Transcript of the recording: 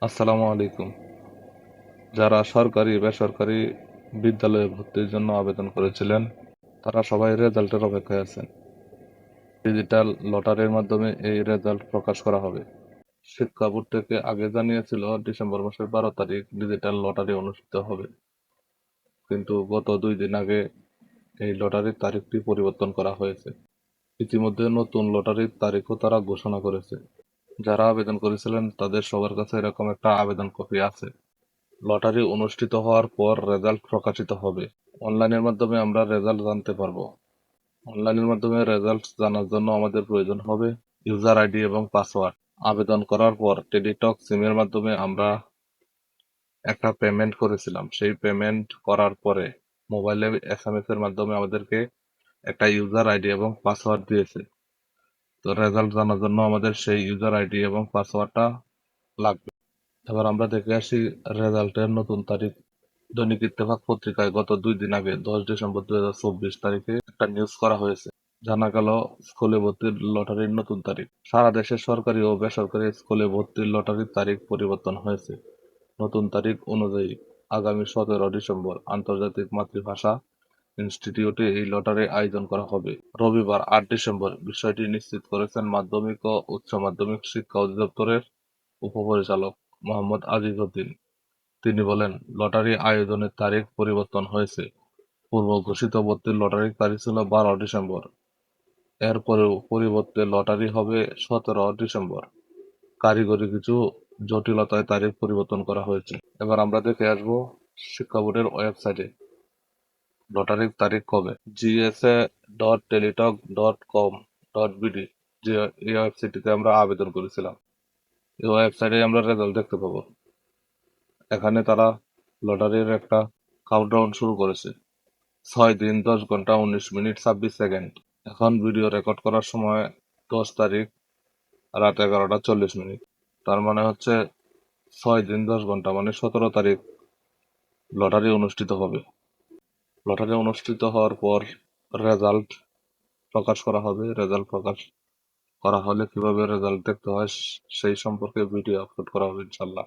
আসসালামু আলাইকুম। যারা সরকারি বেসরকারি বিদ্যালয়ে ভর্তির জন্য আবেদন করেছিলেন তারা সবাই রেজাল্টের অপেক্ষায় আছেন। ডিজিটাল লটারির মাধ্যমে এই রেজাল্ট প্রকাশ করা হবে। শিক্ষা বোর্ড থেকে আগে জানিয়েছিল ডিসেম্বর মাসের 12 তারিখ ডিজিটাল লটারি অনুষ্ঠিত হবে, কিন্তু গত 2 দিন আগে এই লটারির তারিখটি পরিবর্তন করা হয়েছে। ইতিমধ্যে নতুন লটারির তারিখও তারা ঘোষণা করেছে। যারা আবেদন করেছিলেন তাদের সবার কাছে এরকম একটা আবেদন কপি আছে। লটারি অনুষ্ঠিত হওয়ার পর রেজাল্ট প্রকাশিত হবে। অনলাইনের মাধ্যমে আমরা রেজাল্ট জানতে পারবো। অনলাইনের মাধ্যমে রেজাল্ট জানার জন্য আমাদের প্রয়োজন হবে ইউজার আইডি এবং পাসওয়ার্ড। আবেদন করার পর টেলিটক সিমের মাধ্যমে আমরা একটা পেমেন্ট করেছিলাম। সেই পেমেন্ট করার পরে মোবাইলে এসএমএস এর মাধ্যমে আমাদেরকে একটা ইউজার আইডি এবং পাসওয়ার্ড দিয়েছে। তো রেজাল্ট জানার জন্য আমাদের সেই ইউজার আইডি এবং পাসওয়ার্ডটা লাগবে। এবার আমরা দেখে আসি রেজাল্টের নতুন তারিখ। দৈনিক ইত্তেফাক পত্রিকায় গত 2 দিন আগে 10 ডিসেম্বর 2024 তারিখে একটা নিউজ করা হয়েছে। জানা গেল স্কুলে ভর্তির লটারির নতুন তারিখ। সারা দেশে সরকারি ও বেসরকারি স্কুলে ভর্তির লটারির তারিখ পরিবর্তন হয়েছে। নতুন তারিখ অনুযায়ী আগামী 17 ডিসেম্বর আন্তর্জাতিক মাতৃভাষা ইনস্টিটিউটে এই লটারি আয়োজন করা হবে। রবিবার 8 ডিসেম্বর বিষয়টি নিশ্চিত করেছেন মাধ্যমিক ও উচ্চ মাধ্যমিক শিক্ষা অধিদপ্তরের উপপরিচালক মোহাম্মদ আজিজ উদ্দিন। তিনি বলেন, লটারি আয়োজনের তারিখ পরিবর্তন হয়েছে। পূর্ব ঘোষিত ভর্তির লটারির তারিখ ছিল 12 ডিসেম্বর। এর পরিবর্তে লটারি হবে 17 ডিসেম্বর। কারিগরি কিছু জটিলতায় তারিখ পরিবর্তন করা হয়েছে। এবার আমরা দেখে আসবো শিক্ষা বোর্ডের ওয়েবসাইটে লটারির তারিখ কবে। gsa.teletalk.com.bd যে এই ওয়েবসাইটটিতে আমরা আবেদন করেছিলাম, এই ওয়েবসাইটে আমরা রেজাল্ট দেখতে পাবো। এখানে তারা লটারির একটা কাউন্টডাউন শুরু করেছে। 6 দিন 10 ঘন্টা 19 মিনিট 26 সেকেন্ড। এখন ভিডিও রেকর্ড করার সময় 10 তারিখ রাত 11টা 40 মিনিট। তার মানে হচ্ছে 6 দিন 10 ঘন্টা মানে 17 তারিখ লটারি অনুষ্ঠিত হবে। লটারি অনুষ্ঠিত হওয়ার পর রেজাল্ট প্রকাশ করা হবে। রেজাল্ট প্রকাশ করা হলে কিভাবে রেজাল্ট দেখতে হয় সেই সম্পর্কে ভিডিও আপলোড করা হবে ইনশাল্লাহ।